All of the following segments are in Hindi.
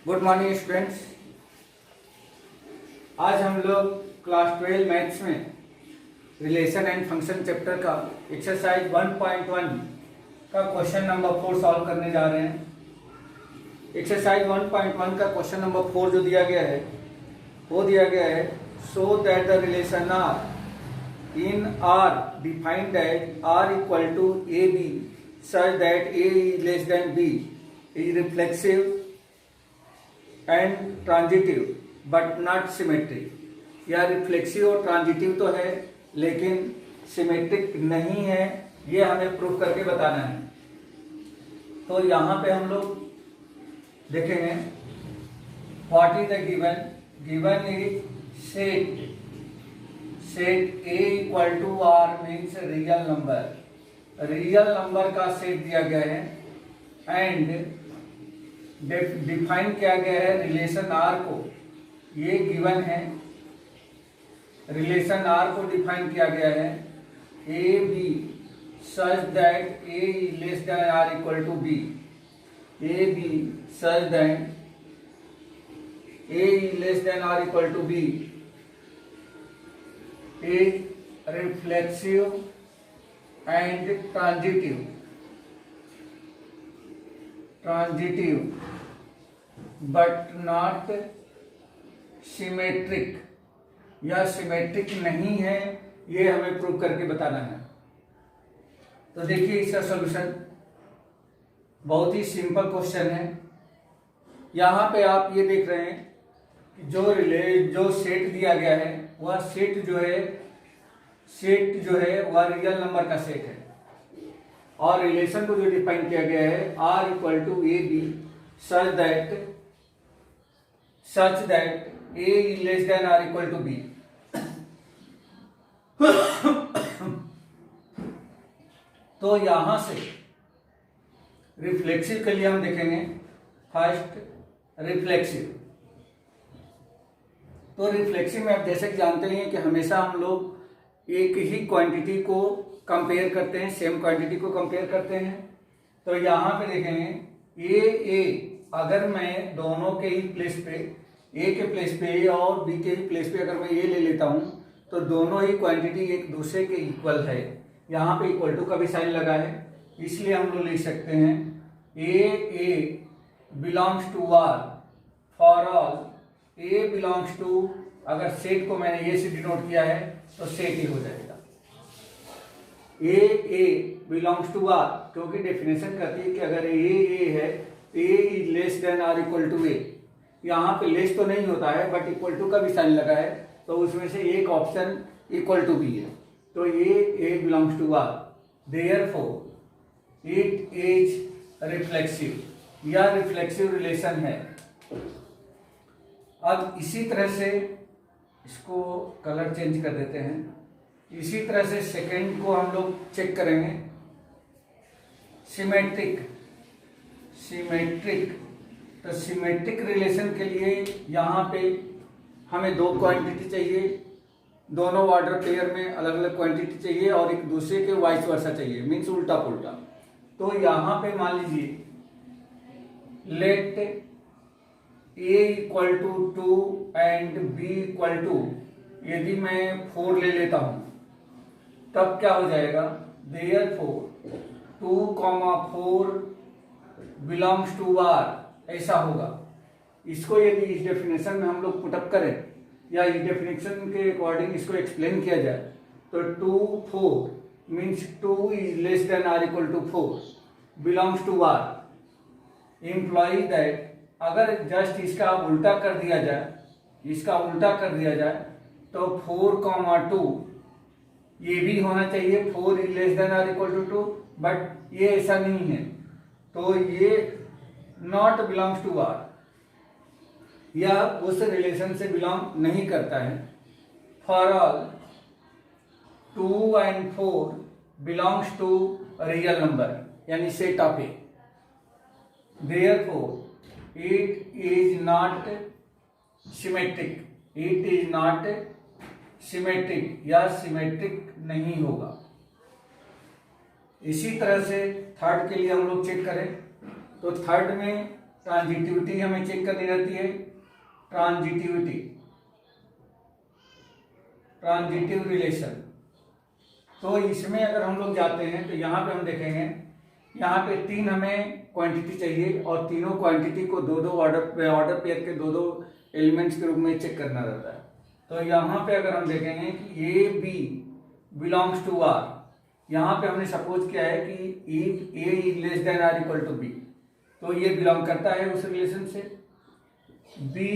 Good morning students. आज हम लोग क्लास 12 मैथ्स में रिलेशन एंड फंक्शन चैप्टर का एक्सरसाइज 1.1 का क्वेश्चन नंबर 4 सॉल्व करने जा रहे हैं। एक्सरसाइज 1.1 का क्वेश्चन नंबर 4 जो दिया गया है वो दिया गया है so that the relation R in R defined that R equal to a b such that a is less than b is reflexive and transitive but not symmetric. या रिफ्लेक्सिव और ट्रांजिटिव तो है लेकिन सिमेट्रिक नहीं है, ये हमें प्रूव करके बताना है। तो यहाँ पे हम लोग देखेंगे what is the given. Given is set A equal to R means real number का सेट दिया गया है एंड डिफाइन किया गया है रिलेशन आर को। ये गिवन है, रिलेशन आर को डिफाइन किया गया है a b such that a less than are equal to b. A b such that a less than are equal to b is reflexive and transitive but not symmetric. या सिमेट्रिक नहीं है, ये हमें प्रूव करके बताना है। तो देखिए इसका सॉल्यूशन बहुत ही सिंपल क्वेश्चन है। यहाँ पे आप ये देख रहे हैं कि जो सेट दिया गया है वह सेट जो है वह रियल नंबर का सेट है और रिलेशन को जो डिफाइन किया गया है R equal to a b such that a is less than are equal to b. तो यहां से रिफ्लेक्सिव के लिए हम देखेंगे फर्स्ट रिफ्लेक्सिव। तो रिफ्लेक्सिव में आप जैसे कि जानते हैं कि हमेशा हम लोग एक ही क्वांटिटी को कंपेयर करते हैं, सेम क्वांटिटी को कंपेयर करते हैं। तो यहाँ पे देखेंगे ए अगर मैं दोनों के ही प्लेस पे ए के प्लेस पे ए और बी के ही प्लेस पे अगर मैं ए ले लेता हूँ तो दोनों ही क्वांटिटी एक दूसरे के इक्वल है। यहाँ पे इक्वल टू का भी साइन लगा है, इसलिए हम लोग लिख सकते हैं a belongs to R for all a belongs to. अगर सेट को मैंने ए से डिनोट किया है तो सेट ही हो जाएगा। ए बिलोंग्स टू आर क्योंकि डेफिनेशन कहती है कि अगर ए है a is less than are equal to a. यहाँ पे लेस तो नहीं होता है बट इक्वल टू का भी साइन लगा है, तो उसमें से एक ऑप्शन इक्वल टू बी है। तो a belongs to R, therefore it is reflexive. या रिफ्लेक्सिव रिलेशन है। अब इसी तरह से इसको कलर चेंज कर देते हैं। इसी तरह से सेकंड को हम लोग चेक करेंगे सिमेट्रिक। तो सिमेट्रिक रिलेशन के लिए यहाँ पे हमें दो क्वांटिटी चाहिए, दोनों ऑर्डर पेयर में अलग अलग क्वांटिटी चाहिए और एक दूसरे के वाइस वर्सा चाहिए, मीन्स उल्टा पुल्टा। तो यहाँ पे मान लीजिए let a equal to 2 and b equal to, यदि मैं 4 ले लेता हूं तब क्या हो जाएगा, देयरफॉर 2, 4 बिलोंग्स टू आर, ऐसा होगा। इसको यदि इस डेफिनेशन में हम लोग पुटअप करें या इस डेफिनेशन के अकॉर्डिंग इसको एक्सप्लेन किया जाए तो 2, 4 means 2 is less than are equal to 4 belongs to R imply that. अगर जस्ट इसका उल्टा कर दिया जाए तो 4, 2 ये भी होना चाहिए 4 is less than are equal to 2, but ये ऐसा नहीं है, तो ये नॉट बिलोंग्स टू आर, या उस रिलेशन से बिलोंग नहीं करता है। For all 2 and 4 belongs to real number यानी set of A, therefore it is not symmetric या सिमेट्रिक नहीं होगा। इसी तरह से थर्ड के लिए हम लोग चेक करें तो थर्ड में ट्रांजिटिविटी हमें चेक करनी रहती है, ट्रांजिटिविटी, ट्रांजिटिव रिलेशन। तो इसमें अगर हम लोग जाते हैं तो यहाँ पे हम देखेंगे, यहाँ पे 3 हमें क्वांटिटी चाहिए और तीनों क्वांटिटी को दो ऑर्डर पेयर के दो एलिमेंट्स के रूप में चेक करना रहता है। तो यहाँ पे अगर हम देखेंगे कि a b belongs to R, यहाँ पे हमने सपोज किया है कि if a is less than are equal to b, तो ये बिलोंग करता है उस रिलेशन से। B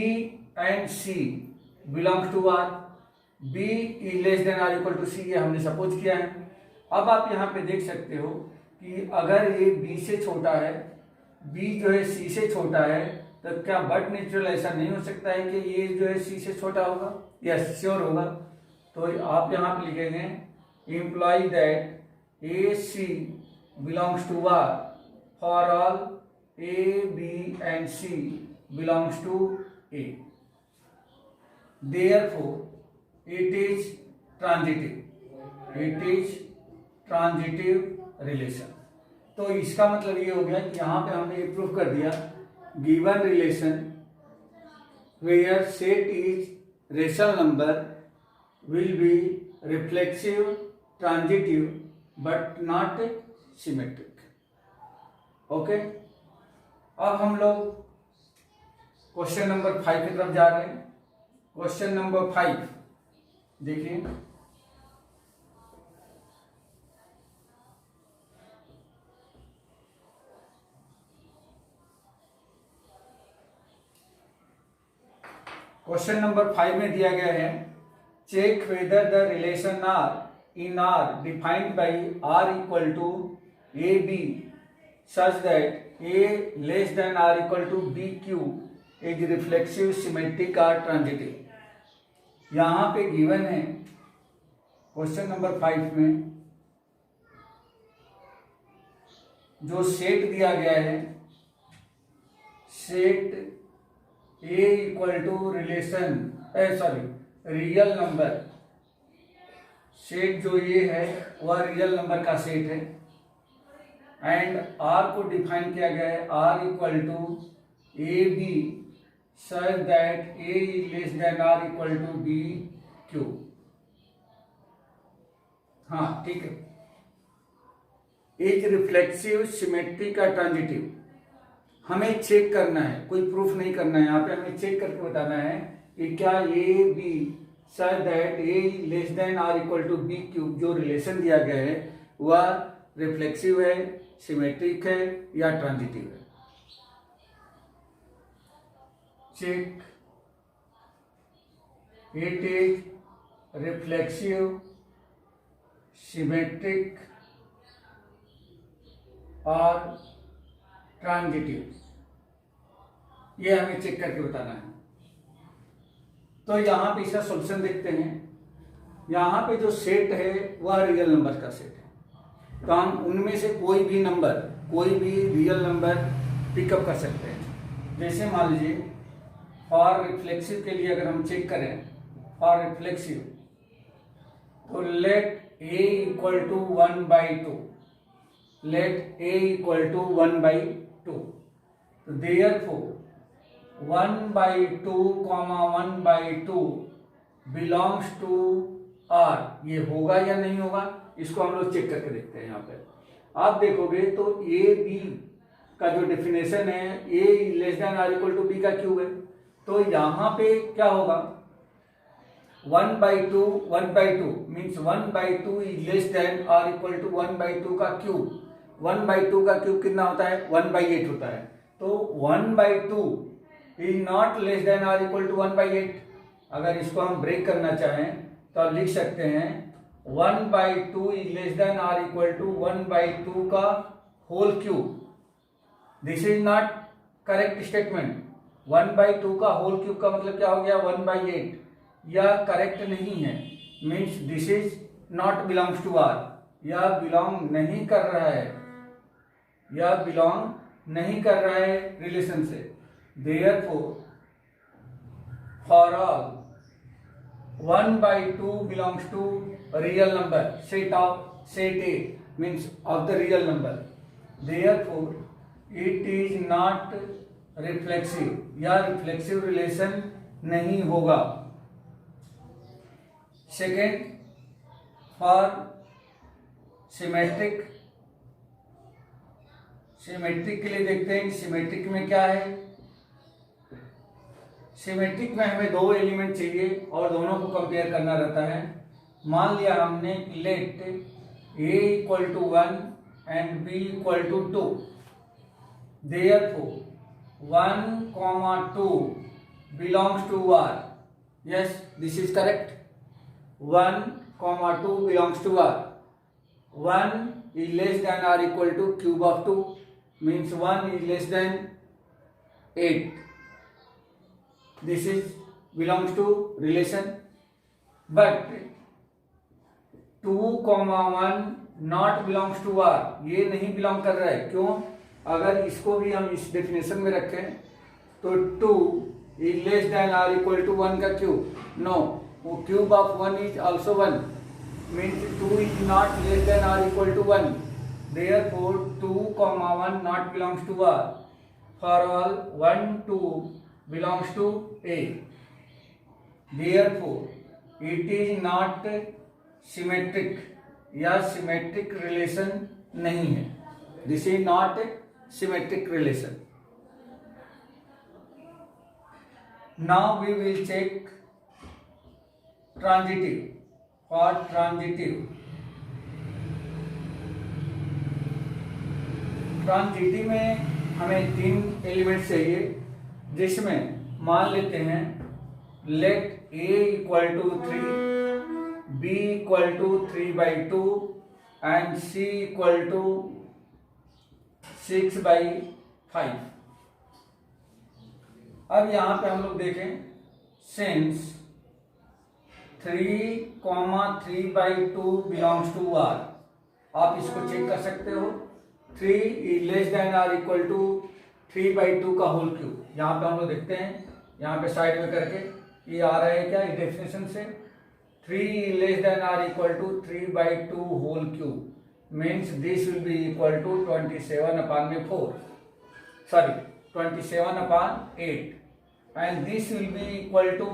and c belongs to R, b is less than are equal to c, ये हमने सपोज किया है। अब आप यहाँ पे देख सकते हो कि अगर ये बी से छोटा है, बी जो है सी से छोटा है, तो क्या बट नेचुरल ऐसा नहीं हो सकता है कि ये जो है सी से छोटा होगा? यस, श्योर होगा। तो आप यहाँ पे लिखेंगे imply that a c belongs to R for all a b and c belongs to A, therefore it is transitive, it is transitive relation. तो इसका मतलब ये हो गया कि यहाँ पे हमने ये प्रूफ कर दिया, given relation where set is rational number will be reflexive, transitive but not symmetric. Okay, अब हम लोग क्वेश्चन नंबर 5 की तरफ जा रहे हैं। क्वेश्चन नंबर 5 देखिए, क्वेश्चन नंबर 5 में दिया गया है, check whether the relation R in R defined by R equal to a b such that a less than are equal to b cube is reflexive, symmetric और ट्रांजिटिव। यहां पे गिवन है क्वेश्चन नंबर 5 में जो सेट दिया गया है, set A equal to relation real number, set जो ये है वह रियल नंबर का सेट है, एंड आर को डिफाइन किया गया है R equal to a b such that a is less than are equal to b cube. हाँ ठीक है, इज रिफ्लेक्सिव, सिमेट्रिक और ट्रांजिटिव। हमें चेक करना है, कोई प्रूफ नहीं करना है, यहाँ पे हमें चेक करके बताना है कि क्या a b such that a less than are equal to b cube, जो रिलेशन दिया गया है वह रिफ्लेक्सिव है, सिमेट्रिक है या ट्रांजिटिव है। Check it is reflexive, symmetric और ट्रांजिटिव, ये हमें चेक करके बताना है। तो यहां पे इसका सॉल्यूशन देखते हैं। यहां पे जो सेट है वह रियल नंबर का सेट है, तो हम उनमें से कोई भी नंबर, कोई भी रियल नंबर पिकअप कर सकते हैं। जैसे मान लीजिए फॉर रिफ्लेक्सिव के लिए अगर हम चेक करें, फॉर रिफ्लेक्सिव तो let a equal to 1/2, let a equal to 1/2, तो देयरफॉर 1/2, 1/2 बिलोंग्स टू आर। ये होगा या नहीं होगा, इसको हम लोग चेक करके देखते हैं। यहाँ पे आप देखोगे तो ए बी का जो डेफिनेशन है, a less than are equal to b का क्यूब है, तो यहाँ पे क्या होगा 1/2 means 1/2 is less than are equal to 1/2 का क्यूब। 1/2 का क्यूब कितना होता है? 1/8 होता है। तो 1/2 is not less than are equal to 1/8। अगर इसको हम ब्रेक करना चाहें तो आप लिख सकते हैं 1/2 is less than are equal to 1/2 का whole cube. This is not correct statement. 1/2 का होल क्यूब का मतलब क्या हो गया? 1/8। यह करेक्ट नहीं है, means this is not belongs to R. यह बिलोंग नहीं कर रहा है, यह बिलोंग नहीं कर रहा है रिलेशन से। Therefore, for all 1/2 belongs to a real number, set A means of the real number. Therefore, it is not reflexive या रिफ्लेक्सिव रिलेशन नहीं होगा। सेकेंड, फॉर सिमेट्रिक, सिमेट्रिक के लिए देखते हैं सिमेट्रिक में क्या है। सिमेट्रिक में हमें दो एलिमेंट चाहिए और दोनों को कंपेयर करना रहता है। मान लिया हमने let a equal to 1 and b equal to 2, therefore 1, 2 belongs to R। Yes, this is correct. 1, 2 belongs to R। 1 is less than or equal to cube of 2, means 1 is less than 8. This is belongs to relation, but 2, 1 not belongs to R, ये नहीं बिलोंग कर रहा है। क्यों? अगर इसको भी हम इस डेफिनेशन में रखें तो 2 is less than or equal to 1 का क्यूब, नो, वो cube of 1 is also 1, means 2 is not less than or equal to 1, therefore 2, 1 not belongs to R. For all 1, 2 belongs to A, therefore it is not symmetric या symmetric relation नहीं है। This is not symmetric relation. Now we will check transitive. For transitive, transitive में हमें 3 एलिमेंट चाहिए, जिसमें मान लेते हैं let a equal to 3, b equal to 3/2 and c equal to 6/5। अब यहां पे हम लोग देखें सिंस 3, 3/2 बिलोंग्स टू R, आप इसको चेक कर सकते हो। 3 is less than or equal to 3/2 का होल क्यूब। यहाँ पे हम लोग देखते हैं, यहाँ पे साइड में करके ये आ रहा है क्या, इस डेफिनेशन से 3 is less than or equal to 3/2 whole cube means this will be equal to 27/4, sorry 27/8, and this will be equal to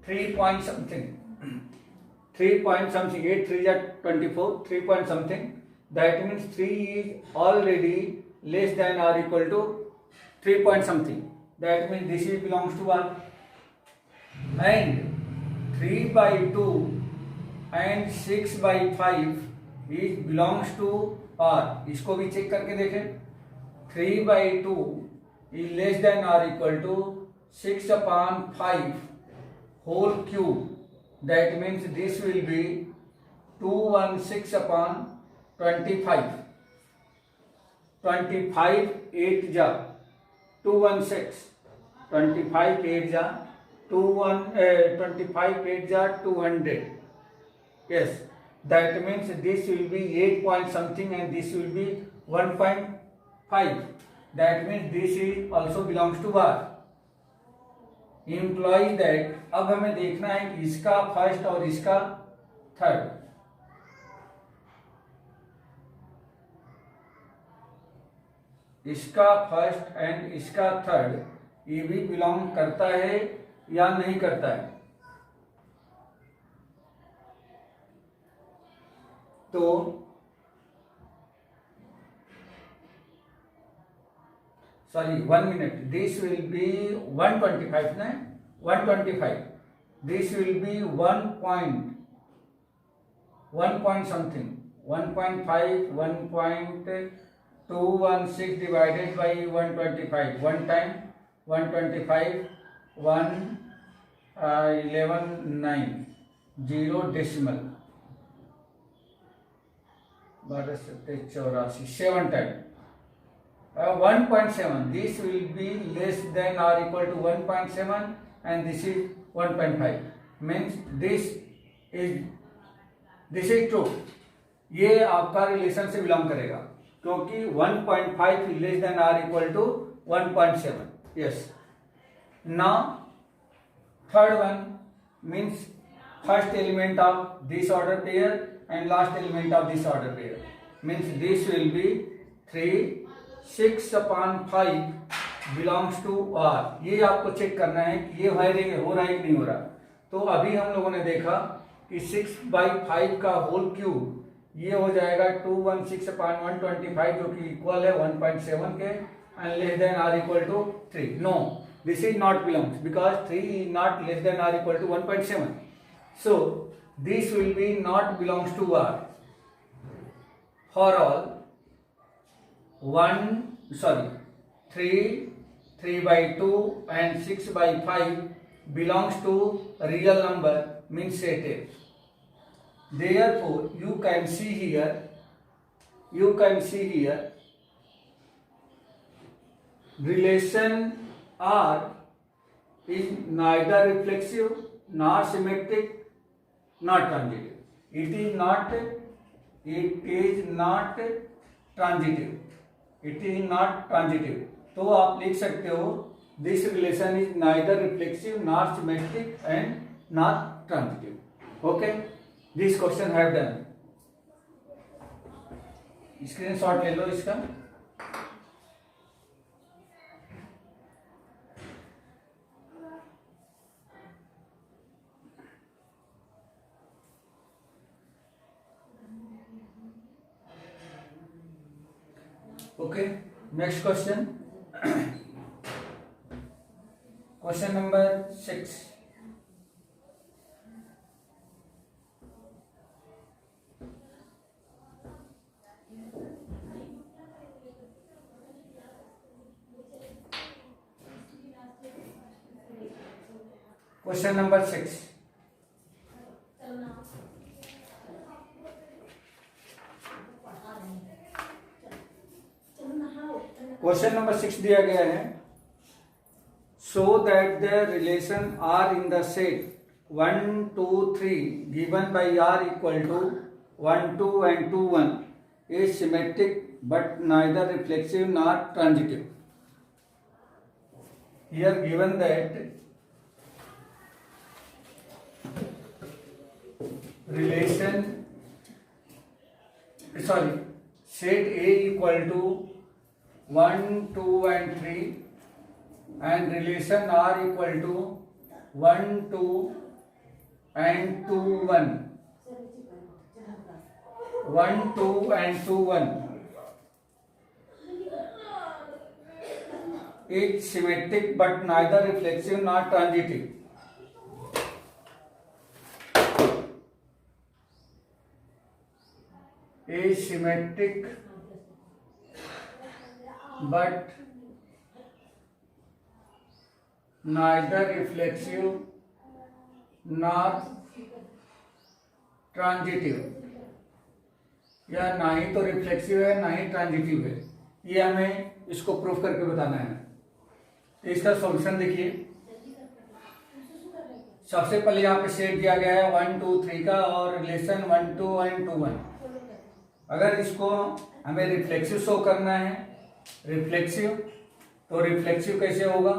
3 point something, 3 point something, 8 3 is 24, 3 point something. That means 3 is already less than or equal to 3 point something. That means this is belongs to R. And 3/2 and 6/5 is belongs to R. इसको भी चेक करके देखें। 3/2 is less than or equal to 6/5 whole cube. That means this will be 216/25. 25 8 जा 216, 25 8 जा 25 8 जा 200. Yes, that means this will be 8 point something and this will be 1.5. That means this is also belongs to R. Implies that अब हमें देखना है कि इसका फर्स्ट और इसका थर्ड। इसका फर्स्ट एंड इसका थर्ड ये भी बिलोंग करता है या नहीं करता है। तो sorry 1 minute, this will be 125 ना, 125, this will be 1 point something, 1.5, 1.216 divided by 125, 1 time 125, 1 11 9 0 decimal 12 84 7 time 1.7. This will be less than or equal to 1.7 and this is 1.5, means this is true. ये आपका रिलेशन से बिलोंग करेगा क्योंकि 1.5 is less than or equal to 1.7. Yes. Now third one means first element of this order pair and last element of this order pair, means this will be 3 6/5 belongs to R, ये आपको चेक करना है कि ये हो रहा है कि नहीं हो रहा। तो अभी हम लोगों ने देखा कि 6/5 का होल क्यूब ये हो जाएगा 216/125 जो कि इक्वल है 1.7 के and less than are equal to 3। No, this is not belongs because 3 is not less than are equal to 1.7, so this will be not belongs to R for all 3/2 and 6/5 belongs to real number, means set A. Therefore you can see here relation R is neither reflexive nor symmetric nor transitive. It is not transitive. तो आप लिख सकते हो this relation is neither reflexive nor symmetric and not transitive. Okay, this question have done. Screenshot ले लो इसका। Okay, next question. Question number 6. Question number 6. Question number 6 दिया गया है, so that the relation R in the set 1 2 3 given by R equal to 1 2 and 2 1 is symmetric but neither reflexive nor transitive. Here given that relation set A equal to 1 2 and 3 and relation R equal to 1 2 and 2 1 1 2 and 2 1 is symmetric but neither reflexive nor transitive. Is symmetric but neither reflexive nor transitive, या ना ही तो रिफ्लेक्सिव है ना ही ट्रांजिटिव है। ये हमें इसको प्रूफ करके बताना है। तो इसका सॉल्यूशन देखिए। सबसे पहले यहाँ पे सेट दिया गया है 1 2 3 का और रिलेशन 1 2 and 2 1। अगर इसको हमें रिफ्लेक्सिव शो करना है, तो रिफ्लेक्सिव कैसे होगा?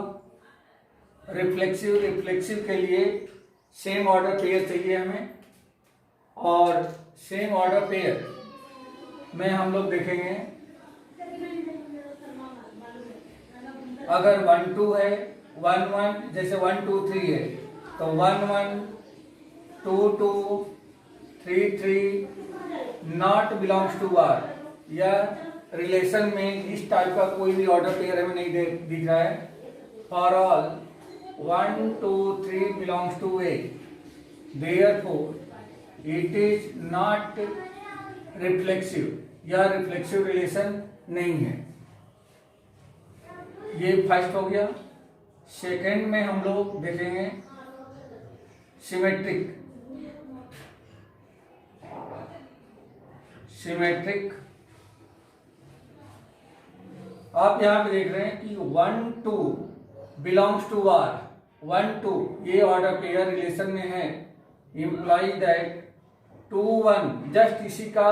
रिफ्लेक्सिव के लिए सेम ऑर्डर पेयर चाहिए हमें, और सेम ऑर्डर पेयर में हम लोग देखेंगे अगर 1 2 है 1 1, जैसे 1 2 3 है तो 1 1 2 2 3 3 नॉट बिलोंग्स टू आर, या रिलेशन में इस टाइप का कोई भी ऑर्डर पेयर हमें नहीं दिख रहा है। For all 1 2 3 belongs to A, therefore it is not reflexive, या रिफ्लेक्सिव रिलेशन नहीं है। ये फर्स्ट हो गया। सेकंड में हम लोग देखेंगे सिमेट्रिक। आप यहां पे देख रहे हैं कि 1 2 बिलोंग्स टू आर, 1 2 ये ऑर्डर पेयर रिलेशन में है, इंप्लाई दैट 2 1 जस्ट इसी का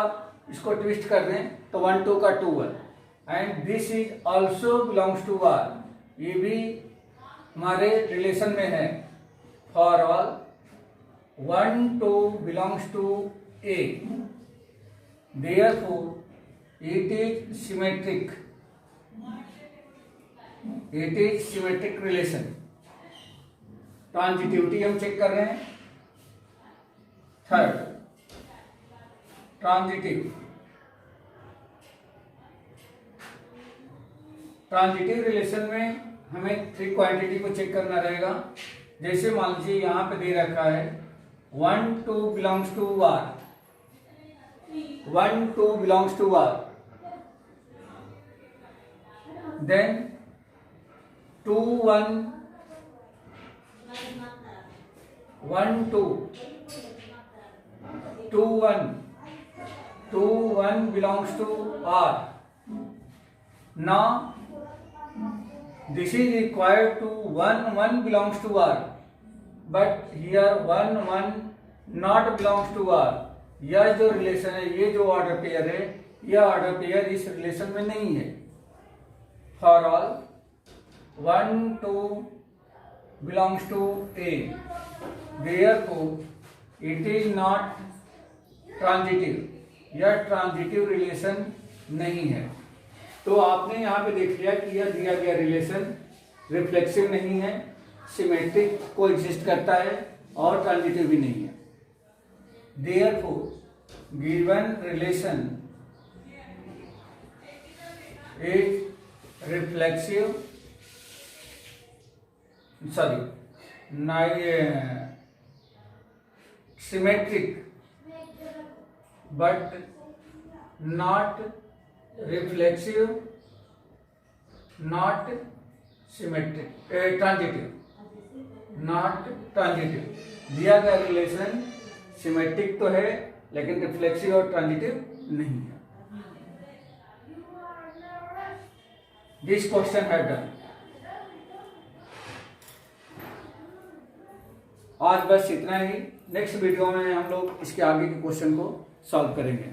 इसको ट्विस्ट कर दें तो 1 2 का 2 1 and this is also belongs to R, ये भी हमारे रिलेशन में है। For all 1 2 belongs to A, therefore it is symmetric. It is symmetric relation. Transitivity हम चेक कर रहे हैं। थर्ड, ट्रांजिटिव रिलेशन में हमें 3 क्वांटिटी को चेक करना रहेगा। जैसे मान लीजिए यहां पे दे रखा है 1 2 belongs to R, 1 2 belongs to R, then 2 1 1 2 2 1 2 1 belongs to R. Now this is required to 1 1 belongs to R, but here 1 1 not belongs to R. यह जो रिलेशन है, ये जो ऑर्डर पेयर है, यह ऑर्डर पेयर इस रिलेशन में नहीं है। For all 1 2 belongs to A, therefore it is not transitive, यह ट्रांजिटिव रिलेशन नहीं है। तो आपने यहाँ पे देख लिया कि यह दिया गया रिलेशन रिफ्लेक्सिव नहीं है, सिमेट्रिक को एग्जिस्ट करता है और ट्रांजिटिव भी नहीं है। Therefore given relation is reflexive, symmetric but not reflexive, not symmetric, not transitive। दिया गया रिलेशन सिमेट्रिक तो है लेकिन रिफ्लेक्सिव और ट्रांजिटिव नहीं है। दिस क्वेश्चन है डन। आज बस इतना ही। नेक्स्ट वीडियो में हम लोग इसके आगे के क्वेश्चन को सॉल्व करेंगे।